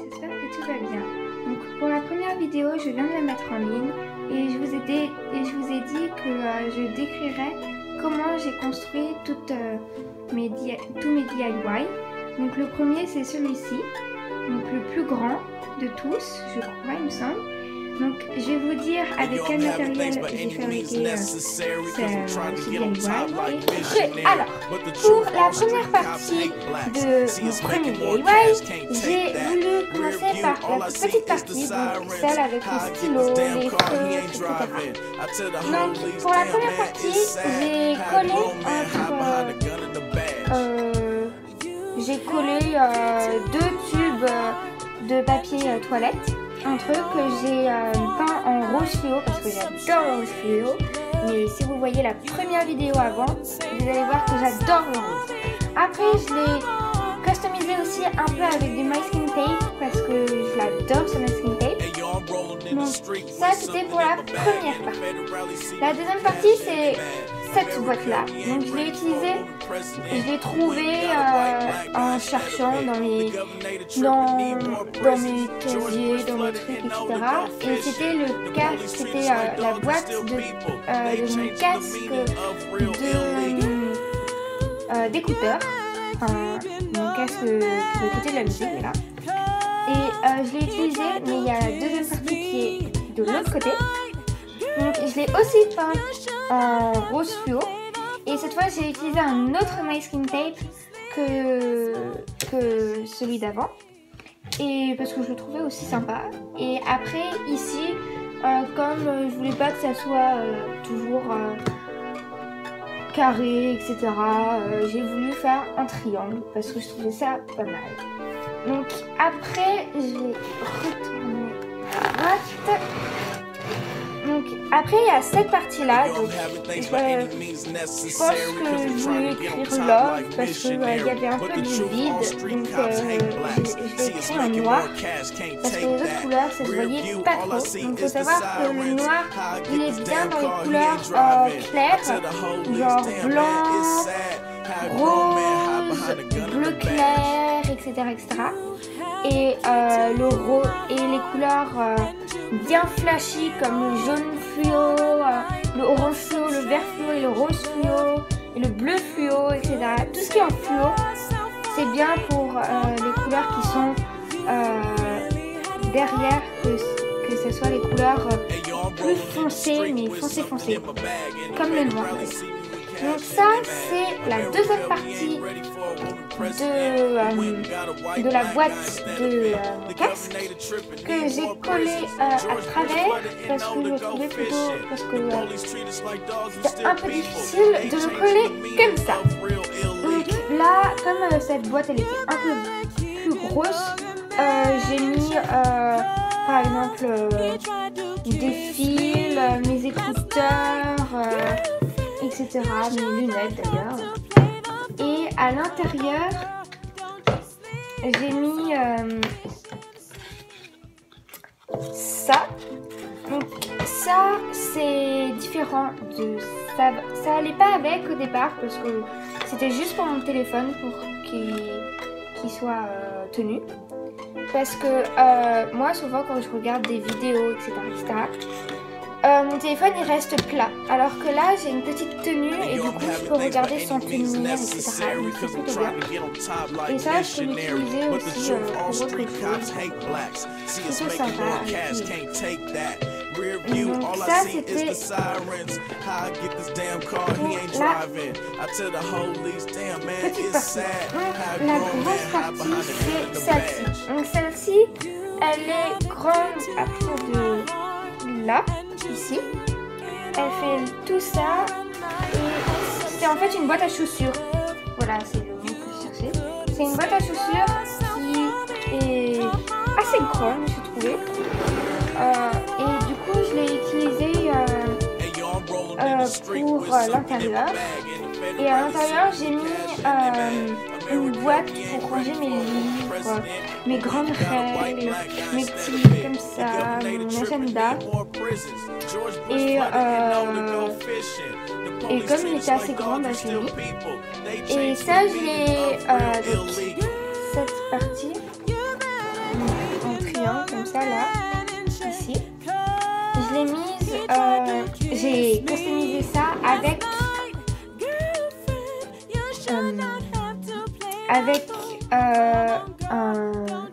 j'espère que tout va bien. Donc pour la première vidéo, je viens de la mettre en ligne et je vous ai dit que je décrirais comment j'ai construit tous mes DIY. Donc le premier c'est celui-ci, donc le plus grand de tous, je crois il me semble. Donc je vais vous dire avec quel matériel j'ai fabriqué ce DIY. Alors, pour la première partie de mon premier DIY, j'ai voulu commencer par la toute petite partie, donc celle avec les stylos, les feux, etc. Donc pour la première partie, j'ai collé deux tubes de papier toilette entre eux que j'ai peint en rose fluo parce que j'adore le rose fluo. Mais si vous voyez la première vidéo avant, vous allez voir que j'adore le rose. Après, je l'ai customisé aussi un peu avec du masking tape parce que je l'adore ce masking tape. Donc ça c'était pour la première partie. La deuxième partie c'est cette boîte là. Donc je l'ai utilisée, je l'ai trouvée en cherchant dans mes casiers, dans mes trucs, etc. Et c'était la boîte de mon casque d'écouteurs, mon casque pour écouter de la musique, voilà. Et je l'ai utilisé, mais il y a la deuxième partie qui est de l'autre côté. Donc je l'ai aussi peint en rose fluo. Et cette fois j'ai utilisé un autre masking tape que celui d'avant. Et parce que je le trouvais aussi sympa. Et après ici, comme je voulais pas que ça soit toujours carré, etc. J'ai voulu faire un triangle parce que je trouvais ça pas mal. Donc après, je vais retourner à droite. Donc après, il y a cette partie-là. Donc je pense que je voulais écrire love parce qu'il y avait un peu du vide. Donc je l'ai écrit en noir parce que les autres couleurs, ça se voyait pas trop. Donc il faut savoir que le noir, il est bien dans les couleurs claires, genre blanc, rose, bleu clair, etc. Et les couleurs bien flashy comme le jaune fluo, le orange fluo, le vert fluo et le rose fluo et le bleu fluo, etc. Tout ce qui est en fluo, c'est bien pour les couleurs qui sont derrière, que ce soit les couleurs plus foncées, mais foncées, comme le noir. Donc ça, c'est la deuxième partie de la boîte de casque que j'ai collé à travers parce que je trouvais plutôt c'était un peu difficile de le coller comme ça. Donc là, comme cette boîte elle était un peu plus grosse, j'ai mis par exemple des fils, mes écouteurs, etc. Mes lunettes d'ailleurs. Et à l'intérieur, j'ai mis ça. Donc ça, c'est différent de ça. Ça allait pas avec au départ parce que c'était juste pour mon téléphone pour qu'il soit tenu. Parce que moi, souvent quand je regarde des vidéos, etc. Mon téléphone il reste plat, alors que là j'ai une petite tenue et du coup je peux regarder sans tenue, etc. Donc c'est plutôt bien. Et ça je peux l'utiliser aussi pour autre chose. C'est plutôt sympa à utiliser. Donc ça c'était la petite partie. Donc la grosse partie c'est celle-ci. Donc celle-ci elle est grande à partir de là. Ici, elle fait tout ça et c'est en fait une boîte à chaussures. Voilà, c'est le mot que je cherchais. C'est une boîte à chaussures qui est assez grande, j'ai trouvé. Et du coup, je l'ai utilisée pour l'intérieur. Et à l'intérieur, j'ai mis une boîte pour ranger mes livres, mes grandes règles, mes petits livres comme ça, mon agenda. Et comme il était assez grand, bah, je l'ai mis. Et ça, je l'ai cette partie. customisé ça avec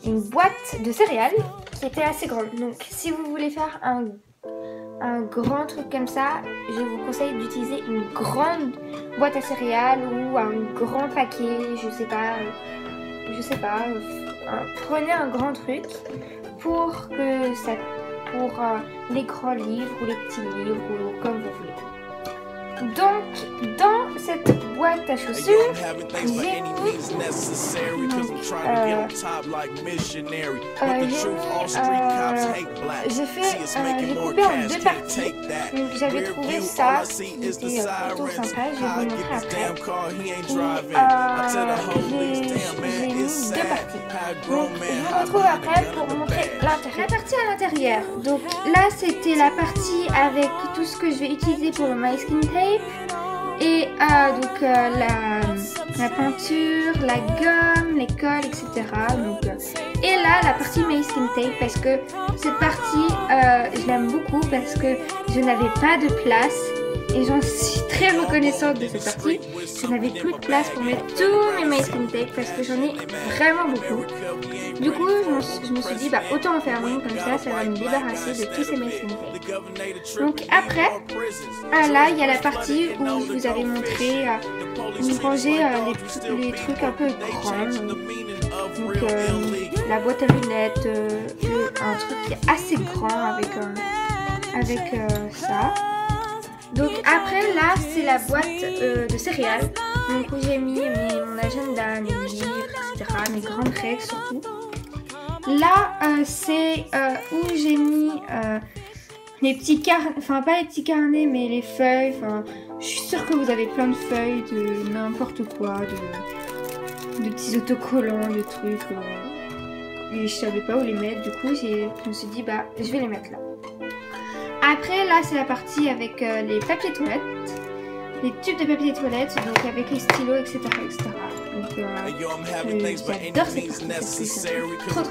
une boîte de céréales qui était assez grande. Donc si vous voulez faire un grand truc comme ça, je vous conseille d'utiliser une grande boîte à céréales ou un grand paquet, je sais pas, prenez un grand truc pour les grands livres ou les petits livres ou comme vous voulez. Donc dans cette boîte à chaussures, j'ai coupé en deux parties. Donc j'avais trouvé ça qui était plutôt sympa, je vais vous montrer après. J'ai mis deux parties. Donc je vous retrouve après pour montrer la partie à l'intérieur. Donc là c'était la partie avec tout ce que je vais utiliser pour le My Skin Tape. Et donc la peinture, la gomme, les cols, etc. Donc, et là la partie My Skin Tape, parce que cette partie je l'aime beaucoup parce que je n'avais pas de place et j'en suis très reconnaissante de cette partie. Je n'avais plus de place pour mettre tous mes My Skin Tape parce que j'en ai vraiment beaucoup. Du coup je me suis dit bah autant en faire une, comme ça va me débarrasser de tous ces My Skin Tape. Donc après là il y a la partie où je vous avais montré où ranger les trucs un peu grands. Donc la boîte à lunettes, un truc qui est assez grand avec ça. Donc après là c'est la boîte de céréales, donc où j'ai mis mon agenda, mes livres, etc., mes grandes règles surtout. Là c'est où j'ai mis les petits carnets, enfin pas les petits carnets mais les feuilles, enfin je suis sûre que vous avez plein de feuilles de n'importe quoi, de petits autocollants, de trucs, et je savais pas où les mettre, du coup je me suis dit bah je vais les mettre là. Après là c'est la partie avec les papiers toilettes, les tubes de papier toilette, donc avec les stylos, etc. etc. Donc j'adore cette partie parce que c'est trop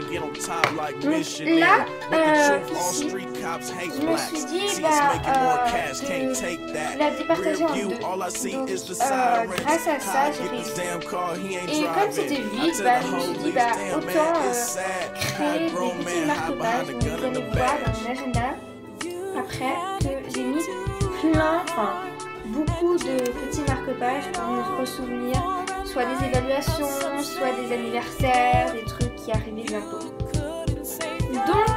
bien. Donc là ici je me suis dit la départager en deux. Donc grâce à ça j'ai réussi. Et comme c'était vide, je me suis dit autant créer des petits marque-pages. Donc vous allez voir dans mon agenda après que j'ai mis beaucoup de petits marque-pages pour me ressouvenir soit des évaluations, soit des anniversaires, des trucs qui arrivaient bientôt. Donc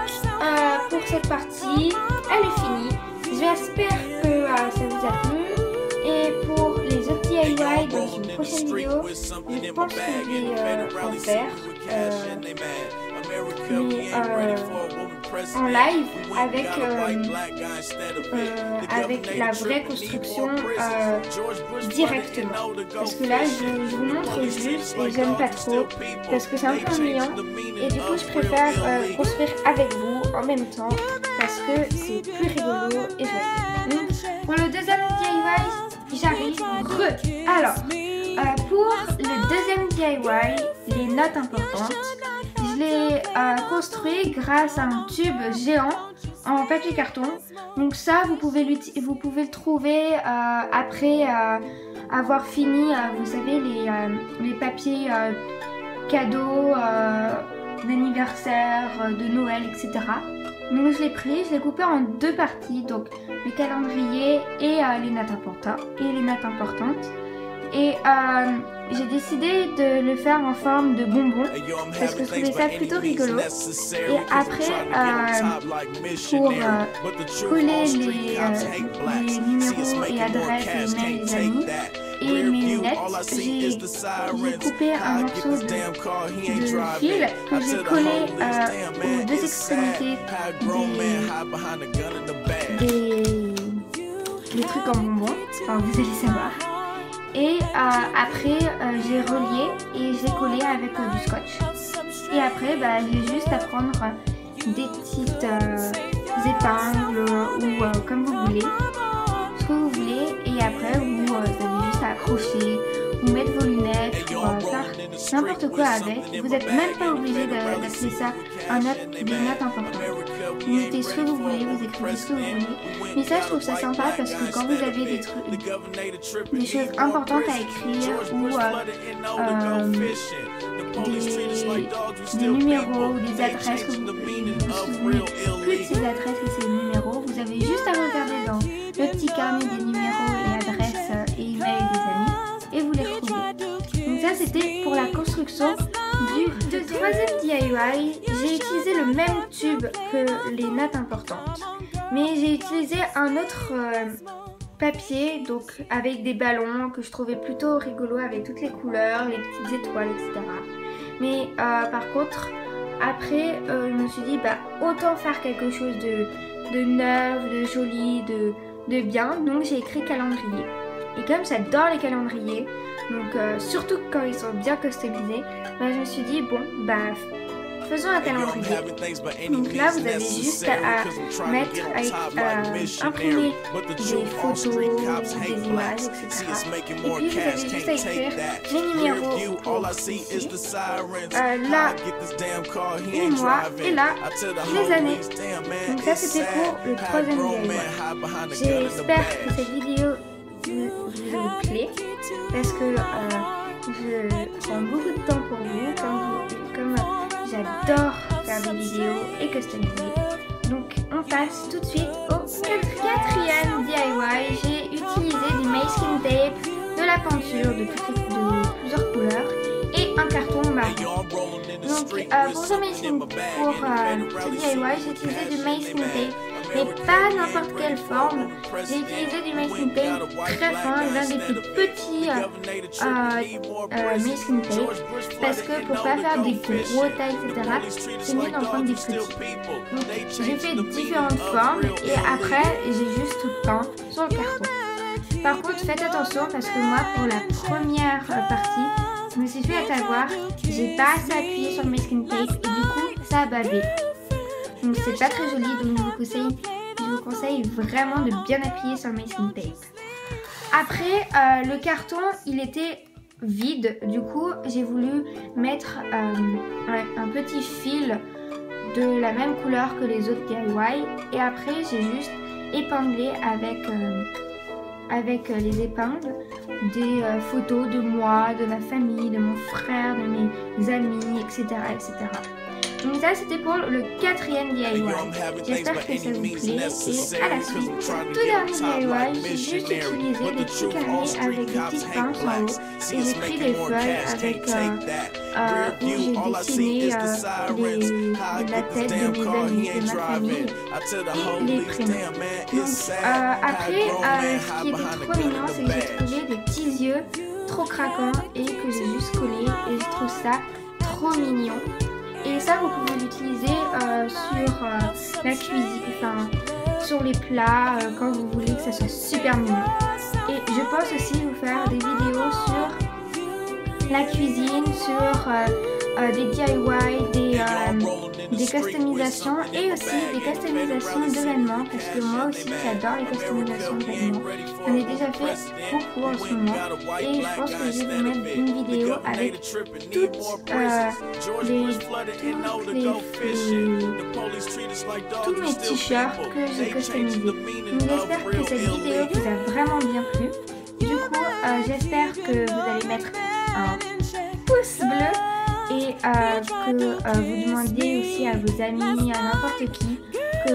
pour cette partie, elle est finie. J'espère que ça vous a plu. Et pour les autres DIY, dans une prochaine vidéo, je pense que je vais en faire. En live avec la vraie construction directement, parce que là je vous montre juste et j'aime pas trop parce que c'est un peu ennuyant et du coup je préfère construire avec vous en même temps parce que c'est plus rigolo et joyeux. Donc pour le deuxième DIY j'arrive. Alors pour le deuxième DIY, les notes importantes, je l'ai construit grâce à un tube géant en papier carton. Donc ça, vous pouvez le trouver après avoir fini, vous savez, les papiers cadeaux d'anniversaire, de Noël, etc. Donc je l'ai pris, je l'ai coupé en deux parties, donc le calendrier et les notes importantes. Et j'ai décidé de le faire en forme de bonbon parce que je trouvais ça plutôt rigolo. Et après, pour coller les numéros et adresses et mails des amis et mes lunettes, j'ai coupé un morceau de fil que j'ai collé aux deux extrémités des trucs en bonbon. Enfin, vous allez savoir. Et après j'ai relié et j'ai collé avec du scotch. Et après j'ai juste à prendre des petites épingles ou comme vous voulez, ce que vous voulez. Et après vous avez juste à accrocher ou ou mettre vos lunettes, ou faire n'importe quoi avec. Vous n'êtes même pas obligé d'appeler ça des notes importantes. Vous mettez ce que vous voulez, vous écrivez ce que vous voulez. Mais ça, je trouve ça sympa parce que quand vous avez des choses importantes à écrire ou des numéros ou des adresses que vous vous souvenez plus de ces adresses et ces numéros, vous avez juste à regarder dans le petit carnet des numéros et adresses et emails des amis et vous les retrouvez. Donc ça, c'était pour la construction du troisième DIY. J'ai utilisé le même tube que les notes importantes, mais j'ai utilisé un autre papier, donc avec des ballons que je trouvais plutôt rigolo avec toutes les couleurs, les petites étoiles, etc. Mais par contre, après, je me suis dit, autant faire quelque chose de neuf, de joli, de bien. Donc j'ai écrit calendrier. Et comme j'adore les calendriers, donc surtout quand ils sont bien customisés, je me suis dit, faisons un calendrier. Donc là, vous avez juste à imprimer des photos, des images, etc. Et puis vous avez juste à écrire les numéros ici, là, les mois, et là, les années. Donc ça, c'était pour le troisième DIY. J'espère que cette vidéo vous plaît, parce que je prends beaucoup de temps pour vous, comme j'adore faire des vidéos et customiser. Donc on passe tout de suite au quatrième DIY. J'ai utilisé du masking tape, de la peinture de plusieurs couleurs et un carton marron. Donc pour ce DIY, j'ai utilisé du masking tape, mais pas n'importe quelle forme. J'ai utilisé du masking tape très fin, l'un des plus petits masking tape, parce que pour pas faire des gros tas, etc., c'est mieux d'en prendre des petits. Donc j'ai fait différentes formes et après j'ai juste tout peint sur le carton. Par contre, faites attention parce que moi, pour la première partie, je me suis fait avoir, j'ai pas assez appuyé sur le masking tape et du coup ça a bavé. Donc c'est pas très joli, donc je vous conseille vraiment de bien appuyer sur le masking tape. Après, le carton il était vide, du coup j'ai voulu mettre un petit fil de la même couleur que les autres DIY et après j'ai juste épinglé avec les épingles des photos de moi, de ma famille, de mon frère, de mes amis, etc. etc. Donc ça c'était pour le quatrième DIY. J'espère que ça vous plaît et à la suite. Tout dernier DIY, j'ai juste utilisé des petits carrés avec des petites pinces en haut et j'ai pris des feuilles avec où j'ai dessiné la tête de mes amis, de ma famille et les prénoms. Donc après, ce qui était trop mignon, c'est que j'ai trouvé des petits yeux trop craquants et que j'ai juste collé et je trouve ça trop mignon. Et ça, vous pouvez l'utiliser sur la cuisine, enfin sur les plats, quand vous voulez que ça soit super mignon. Et je pense aussi vous faire des vidéos sur la cuisine, sur des DIY, des customisations et aussi des customisations d'événements, parce que moi aussi j'adore les customisations d'événements. J'en ai déjà fait beaucoup en ce moment et je pense que je vais vous mettre une vidéo avec tous mes t-shirts que j'ai customisés. Donc j'espère que cette vidéo vous a vraiment bien plu. Du coup, j'espère que vous allez mettre un pouce bleu et que vous demandiez aussi à vos amis, à n'importe qui, que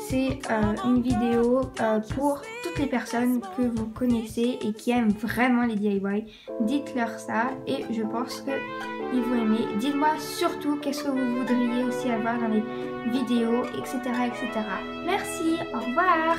c'est une vidéo pour toutes les personnes que vous connaissez et qui aiment vraiment les DIY. Dites-leur ça et je pense qu'ils vont aimer. Dites-moi surtout qu'est-ce que vous voudriez aussi avoir dans les vidéos, etc. etc. Merci, au revoir.